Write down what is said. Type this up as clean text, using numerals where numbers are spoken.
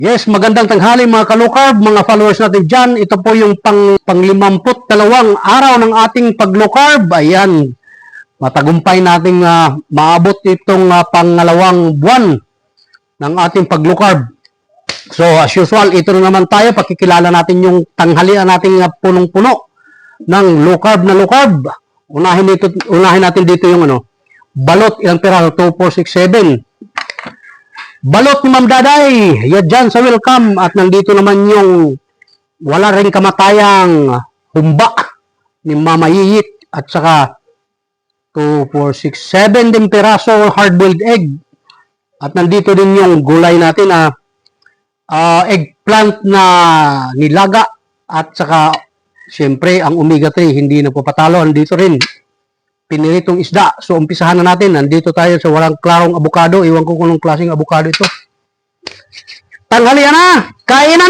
Yes, magandang tanghali mga ka-low-carb, mga followers natin dyan. Ito po yung pang-52 araw ng ating pag-low-carb. Ayan, matagumpay nating maabot itong pangalawang buwan ng ating pag-low-carb. So, as usual, ito na naman tayo. Pakikilala natin yung tanghalian nating punong-puno ng low-carb na low-carb. Unahin natin dito yung balot, ilang piraso, 2, 4, 6, 7. Balot ni Ma'am Daday, yan dyan sa welcome. At nandito naman yung wala rin kamatayang humba ni Mama Yiyit. At saka 2, 4, 6, 7 din piraso hard-boiled egg. At nandito din yung gulay natin na eggplant na nilaga. At saka siyempre ang omega 3 hindi na po patalo. Nandito rin piniritong isda. So, umpisahan na natin. Nandito tayo sa walang klarong abukado. Iwan ko kung anong klaseng abukado ito. Tanghalian na! Kainan